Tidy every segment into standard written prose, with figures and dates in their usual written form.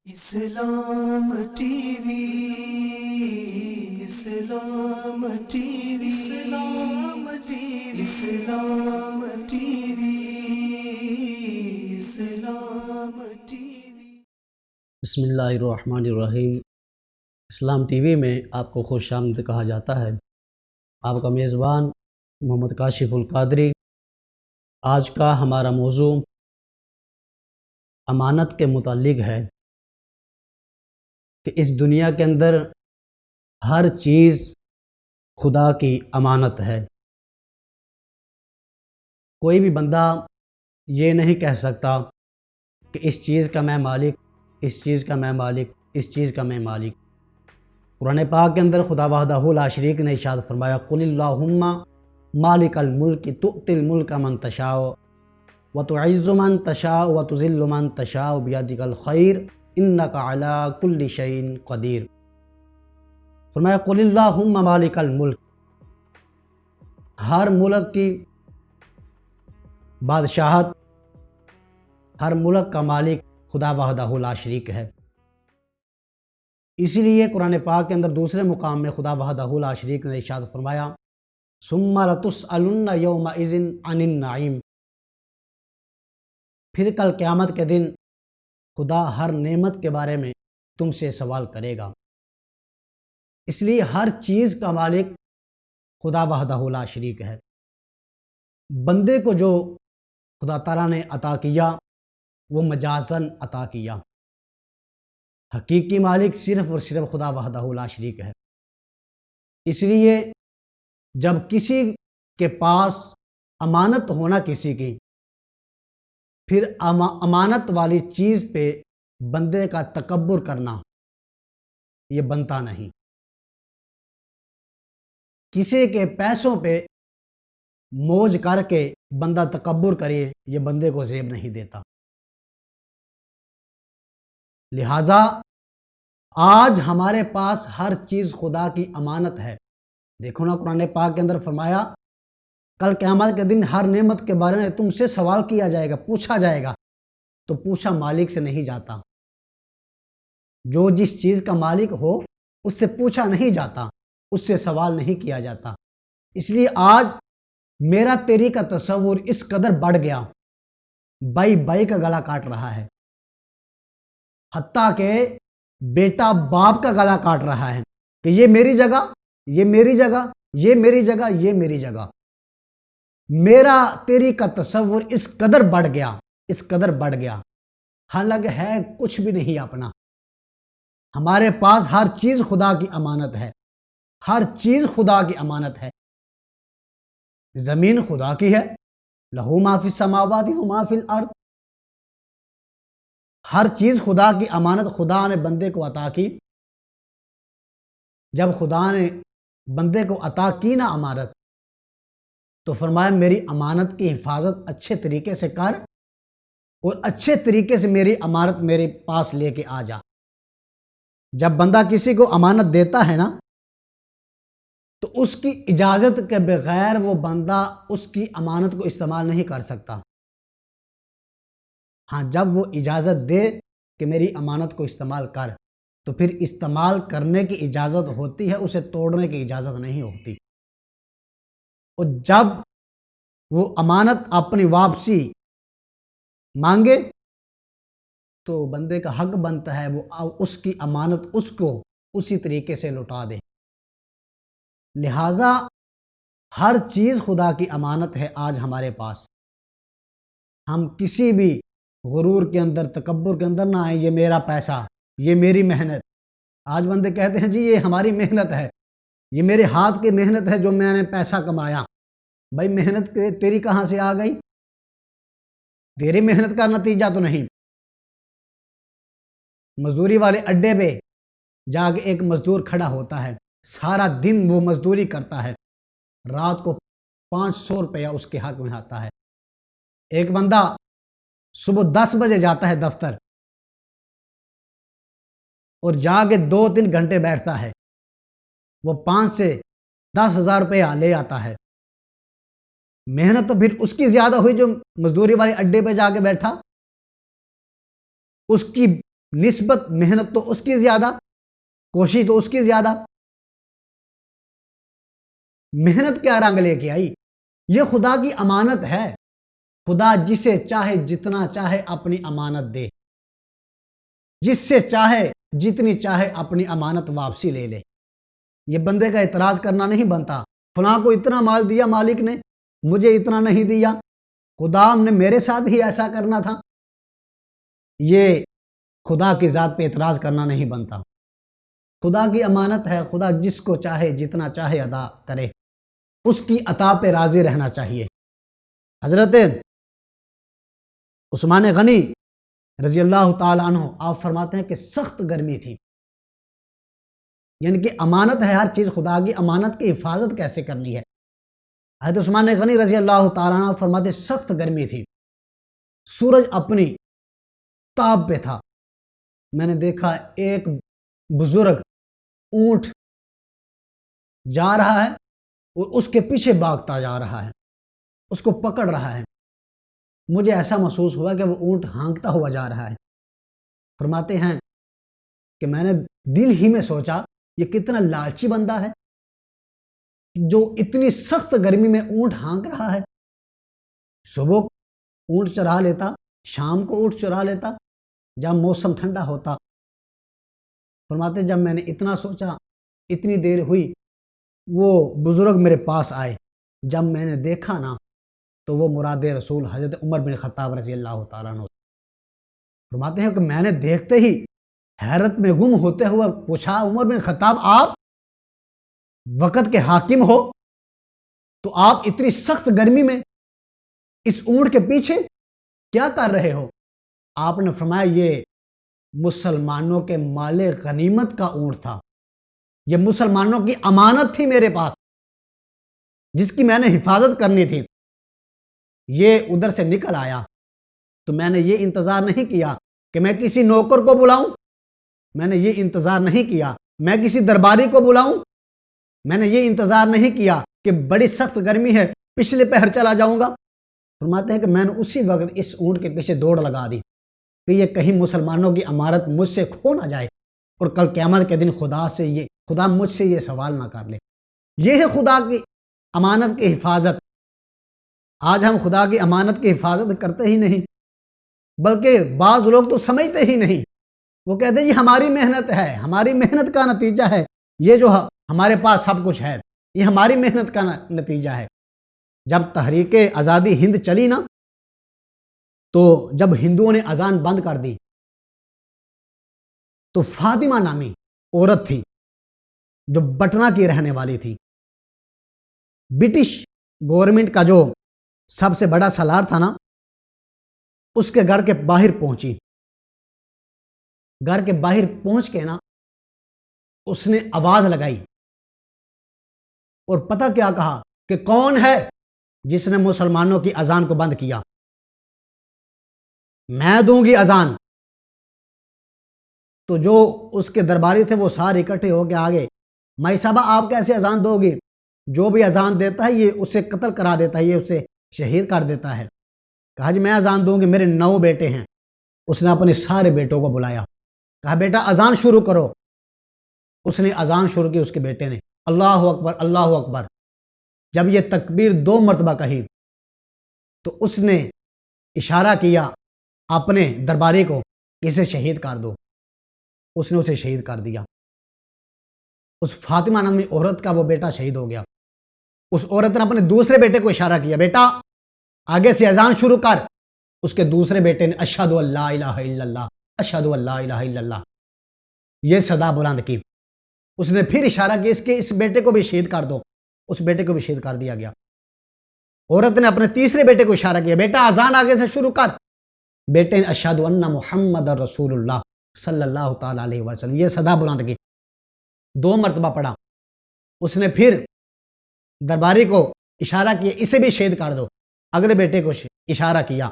اسلام T V, اسلام T V, اسلام T V, اسلام T V, اسلام T V. بسم اللہ الرحمن الرحیم۔ اسلام T V میں آپ کو خوش آمدید کہا جاتا ہے۔ آپ کا میزبان محمد کاشف القادری۔ آج کا ہمارا موضوع امانت کے متعلق ہے کہ اس دنیا کے اندر ہر چیز خدا کی امانت ہے۔ کوئی بھی بندہ یہ نہیں کہہ سکتا کہ اس چیز کا میں مالک، اس چیز کا میں مالک، اس چیز کا میں مالک۔ قرآن پاک کے اندر خدا وحدہ لا شریک نے ارشاد فرمایا، قل اللہم مالک الملک تؤتی الملک من تشاء وتعز من تشاء وتذل من تشاء بیدک الخیر انک علی کل شیء قدیر۔ فرمایا قل اللہم مالک الملک، ہر ملک کی بادشاہت، ہر ملک کا مالک خدا وحدہ لا شریک ہے۔ اسی لیے قرآن پاک کے اندر دوسرے مقام میں خدا وحدہ لا شریک نے ارشاد فرمایا، ثم لتسألن یومئذ عن النعیم۔ پھر کل قیامت کے دن خدا ہر نعمت کے بارے میں تم سے سوال کرے گا۔ اس لیے ہر چیز کا مالک خدا وحدہ لا شریک ہے۔ بندے کو جو خدا تعالیٰ نے عطا کیا وہ مجازاً عطا کیا، حقیقی مالک صرف اور صرف خدا وحدہ لا شریک ہے۔ اس لیے جب کسی کے پاس امانت ہونا کسی کی، پھر امانت والی چیز پہ بندے کا تکبر کرنا یہ بنتا نہیں۔ کسی کے پیسوں پہ موج کر کے بندہ تکبر کرے، یہ بندے کو زیب نہیں دیتا۔ لہٰذا آج ہمارے پاس ہر چیز خدا کی امانت ہے۔ دیکھو نا، قرآن پاک کے اندر فرمایا کل قیامت کے دن ہر نعمت کے بارے میں تم سے سوال کیا جائے گا، پوچھا جائے گا۔ تو پوچھا مالک سے نہیں جاتا، جو جس چیز کا مالک ہو اس سے پوچھا نہیں جاتا، اس سے سوال نہیں کیا جاتا۔ اس لیے آج میرا تیری کا تصور اس قدر بڑھ گیا، بائی بائی کا گلا کاٹ رہا ہے، حتیٰ کہ بیٹا باپ کا گلا کاٹ رہا ہے کہ یہ میری جگہ، یہ میری جگہ، یہ میری جگہ، یہ میری جگہ۔ میرا تیری کا تصور اس قدر بڑھ گیا، اس قدر بڑھ گیا، حالانکہ ہے کچھ بھی نہیں اپنا۔ ہمارے پاس ہر چیز خدا کی امانت ہے، ہر چیز خدا کی امانت ہے۔ زمین خدا کی ہے، لہو ما فی السماوات و ما فی الارض۔ ہر چیز خدا کی امانت خدا نے بندے کو عطا کی۔ جب خدا نے بندے کو عطا کی نا امانت، تو فرمایا میری امانت کی حفاظت اچھے طریقے سے کر اور اچھے طریقے سے میری امانت میرے پاس لے کے آ جا۔ جب بندہ کسی کو امانت دیتا ہے نا، تو اس کی اجازت کے بغیر وہ بندہ اس کی امانت کو استعمال نہیں کر سکتا۔ ہاں، جب وہ اجازت دے کہ میری امانت کو استعمال کر، تو پھر استعمال کرنے کی اجازت ہوتی ہے، اسے توڑنے کی اجازت نہیں ہوتی۔ اور جب وہ امانت اپنی واپسی مانگے تو بندے کا حق بنتا ہے وہ اس کی امانت اس کو اسی طریقے سے لوٹا دے۔ لہٰذا ہر چیز خدا کی امانت ہے آج ہمارے پاس۔ ہم کسی بھی غرور کے اندر، تکبر کے اندر نہ آئیں، یہ میرا پیسہ، یہ میری محنت۔ آج بندے کہتے ہیں جی یہ ہماری محنت ہے، یہ میرے ہاتھ کی محنت ہے جو میں نے پیسہ کمایا۔ بھائی محنت تیری کہاں سے آ گئی؟ تیری محنت کا نتیجہ تو نہیں۔ مزدوری والے اڈے پہ جا کے ایک مزدور کھڑا ہوتا ہے، سارا دن وہ مزدوری کرتا ہے، رات کو 500 روپیہ اس کے حق میں آتا ہے۔ ایک بندہ صبح 10 بجے جاتا ہے دفتر اور جا کے 2-3 گھنٹے بیٹھتا ہے، وہ 5 سے 10 ہزار روپیہ لے آتا ہے۔ محنت تو پھر اس کی زیادہ ہوئی جو مزدوری والے اڈے پہ جا کے بیٹھا۔ اس کی نسبت محنت تو اس کی زیادہ، کوشش تو اس کی زیادہ، محنت کیا رنگ لے کے آئی؟ یہ خدا کی امانت ہے، خدا جسے چاہے جتنا چاہے اپنی امانت دے، جس سے چاہے جتنی چاہے اپنی امانت واپسی لے لے۔ یہ بندے کا اعتراض کرنا نہیں بنتا، فلاں کو اتنا مال دیا مالک نے، مجھے اتنا نہیں دیا، خدا نے میرے ساتھ ہی ایسا کرنا تھا۔ یہ خدا کی ذات پہ اعتراض کرنا نہیں بنتا۔ خدا کی امانت ہے، خدا جس کو چاہے جتنا چاہے ادا کرے، اس کی عطا پہ راضی رہنا چاہیے۔ حضرت عثمان غنی رضی اللہ تعالی عنہ آپ فرماتے ہیں کہ سخت گرمی تھی، یعنی کہ امانت ہے ہر چیز، خدا کی امانت کی حفاظت کیسے کرنی ہے۔ حضرت عثمان غنی رضی اللہ تعالی عنہ فرماتے سخت گرمی تھی، سورج اپنی تاب پہ تھا، میں نے دیکھا ایک بزرگ اونٹ جا رہا ہے اور اس کے پیچھے بھاگتا جا رہا ہے، اس کو پکڑ رہا ہے۔ مجھے ایسا محسوس ہوا کہ وہ اونٹ ہانکتا ہوا جا رہا ہے۔ فرماتے ہیں کہ میں نے دل ہی میں سوچا یہ کتنا لالچی بندہ ہے جو اتنی سخت گرمی میں اونٹ ہانک رہا ہے۔ صبح اونٹ چرا لیتا، شام کو اونٹ چرا لیتا جب موسم ٹھنڈا ہوتا۔ فرماتے جب میں نے اتنا سوچا، اتنی دیر ہوئی، وہ بزرگ میرے پاس آئے، جب میں نے دیکھا نا تو وہ مراد رسول حضرت عمر بن خطاب رضی اللہ تعالیٰ عنہ۔ فرماتے ہیں کہ میں نے دیکھتے ہی حیرت میں گم ہوتے ہوئے پوچھا، عمر بن خطاب آپ وقت کے حاکم ہو تو آپ اتنی سخت گرمی میں اس اونٹ کے پیچھے کیا کر رہے ہو؟ آپ نے فرمایا یہ مسلمانوں کے مال غنیمت کا اونٹ تھا، یہ مسلمانوں کی امانت تھی میرے پاس جس کی میں نے حفاظت کرنی تھی۔ یہ ادھر سے نکل آیا تو میں نے یہ انتظار نہیں کیا کہ میں کسی نوکر کو بلاؤں، میں نے یہ انتظار نہیں کیا میں کسی درباری کو بلاؤں، میں نے یہ انتظار نہیں کیا کہ بڑی سخت گرمی ہے پچھلے پہر چلا جاؤں گا۔ فرماتے ہیں کہ میں نے اسی وقت اس اونٹ کے پیچھے دوڑ لگا دی کہ یہ کہیں مسلمانوں کی امانت مجھ سے کھو نہ جائے اور کل قیامت کے دن خدا مجھ سے یہ سوال نہ کر لے۔ یہ ہے خدا کی امانت کی حفاظت۔ آج ہم خدا کی امانت کی حفاظت کرتے ہی نہیں، بلکہ بعض لوگ تو سمجھتے ہی نہیں، وہ کہتے ہیں یہ ہماری محنت ہے، ہماری محنت کا نتیجہ ہے، یہ جو ہمارے پاس سب کچھ ہے یہ ہماری محنت کا نتیجہ ہے۔ جب تحریک آزادی ہند چلی نا تو جب ہندوؤں نے اذان بند کر دی تو فاطمہ نامی عورت تھی جو پٹنہ کی رہنے والی تھی، برٹش گورنمنٹ کا جو سب سے بڑا سالار تھا نا، اس کے گھر کے باہر پہنچی، گھر کے باہر پہنچ کے نا اس نے آواز لگائی اور پتہ کیا کہا کہ کون ہے جس نے مسلمانوں کی اذان کو بند کیا؟ میں دوں گی اذان۔ تو جو اس کے درباری تھے وہ سارے اکٹھے ہو کے آگے، مائی صاحبہ آپ کیسے اذان دو گی؟ جو بھی اذان دیتا ہے یہ اسے قتل کرا دیتا ہے، یہ اسے شہید کر دیتا ہے۔ کہا جی میں اذان دوں گی، میرے 9 بیٹے ہیں۔ اس نے اپنے سارے بیٹوں کو بلایا، کہا بیٹا اذان شروع کرو۔ اس نے اذان شروع کی، اس کے بیٹے نے اللہ اکبر اللہ اکبر۔ جب یہ تکبیر 2 مرتبہ کہی تو اس نے اشارہ کیا اپنے درباری کو کہ اسے شہید کر دو۔ اس نے اسے شہید کر دیا۔ اس فاطمہ نامی عورت کا وہ بیٹا شہید ہو گیا۔ اس عورت نے اپنے دوسرے بیٹے کو اشارہ کیا، بیٹا آگے سے اذان شروع کر۔ اس کے دوسرے بیٹے نے اشہد ان لا الہ الا اللہ اشہد ان لا الہ الا اللہ یہ صدا بلند کی۔ اس نے پھر اشارہ کیا اس بیٹے کو بھی شہید کر دو۔ اس بیٹے کو بھی شہید کر دیا گیا۔ عورت نے اپنے تیسرے بیٹے کو اشارہ کیا، بیٹا اذان آگے سے شروع کر۔ بیٹے نے اشہد ان محمد رسول اللہ صلی اللہ تعالی علیہ وسلم یہ صدا بلند کی، 2 مرتبہ پڑھا۔ اس نے پھر درباری کو اشارہ کیا، اسے بھی شہید کر دو۔ اگلے بیٹے کو اشارہ کیا،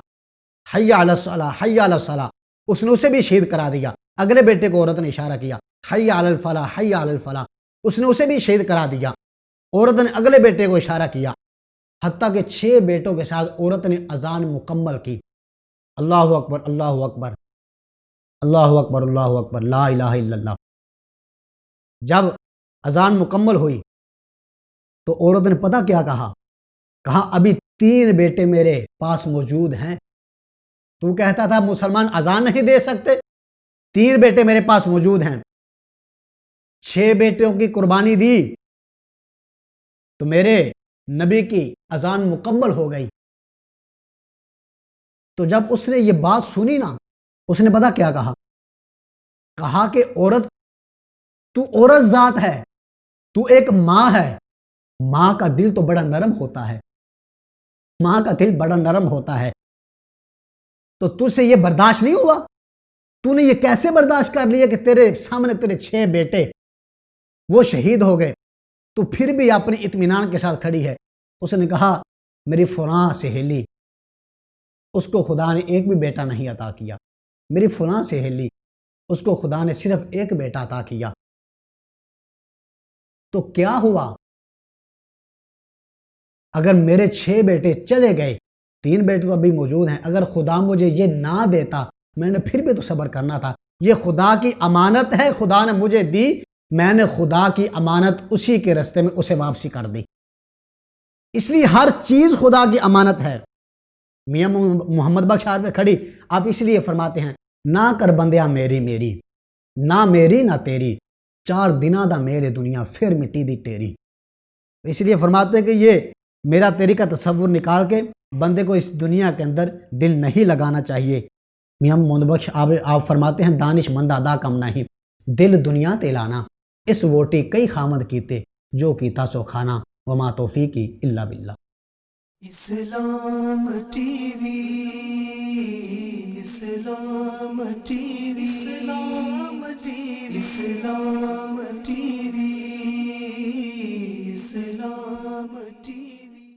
حی علی الصلاۃ حی علی الصلاۃ، اس نے اسے بھی شہید کرا دیا۔ اگلے بیٹے کو عورت نے اشارہ کیا، حی علی الفلاح حی علی الفلاح، اس نے اسے بھی شہید کرا دیا۔ عورت نے اگلے بیٹے کو اشارہ کیا، حتیٰ کہ 6 بیٹوں کے ساتھ عورت نے اذان مکمل کی، اللہ اکبر اللہ اکبر۔ اللہ اکبر لا الہ الا اللہ۔ جب اذان مکمل ہوئی تو عورت نے پتہ کیا کہا ابھی 3 بیٹے میرے پاس موجود ہیں۔ تو کہتا تھا مسلمان اذان نہیں دے سکتے، 3 بیٹے میرے پاس موجود ہیں، 6 بیٹوں کی قربانی دی تو میرے نبی کی اذان مکمل ہو گئی۔ تو جب اس نے یہ بات سنی نا، اس نے پتہ کیا کہا کہ عورت، تو عورت ذات ہے، تو ایک ماں ہے، ماں کا دل تو بڑا نرم ہوتا ہے، ماں کا دل بڑا نرم ہوتا ہے، تو تجھ سے یہ برداشت نہیں ہوا؟ تو نے یہ کیسے برداشت کر لیا کہ تیرے سامنے تیرے 6 بیٹے وہ شہید ہو گئے، تو پھر بھی اپنے اطمینان کے ساتھ کھڑی ہے؟ اس نے کہا میری فلاں سہیلی، اس کو خدا نے ایک بھی بیٹا نہیں عطا کیا، میری فلاں سہیلی، اس کو خدا نے صرف ایک بیٹا عطا کیا۔ تو کیا ہوا اگر میرے 6 بیٹے چلے گئے، 3 بیٹے تو ابھی موجود ہیں، اگر خدا مجھے یہ نہ دیتا، میں نے پھر بھی تو صبر کرنا تھا، یہ خدا کی امانت ہے، خدا نے مجھے دی، میں نے خدا کی امانت اسی کے رستے میں اسے واپسی کر دی۔ اس لیے ہر چیز خدا کی امانت ہے۔ میاں محمد بخش عارف کھڑی آپ اس لیے فرماتے ہیں، نہ کر بندیا میری نہ میری نہ تیری، 4 دناں دا میرے دنیا پھر مٹی دی تیری۔ اس لیے فرماتے ہیں کہ یہ میرا تیری کا تصور نکال کے بندے کو اس دنیا کے اندر دل نہیں لگانا چاہیے۔ میاں محمد بخش آپ فرماتے ہیں، دانش مند ادا کم نہیں، دل دنیا تے لانا، اس ووٹی کئی خامد کیتے، جو کیتا سو کھانا، وما توفیقی الا باللہ۔ اسلام ٹی وی، اسلام ٹی وی، اسلام ٹی وی، اسلام ٹی وی، اسلام ٹی وی۔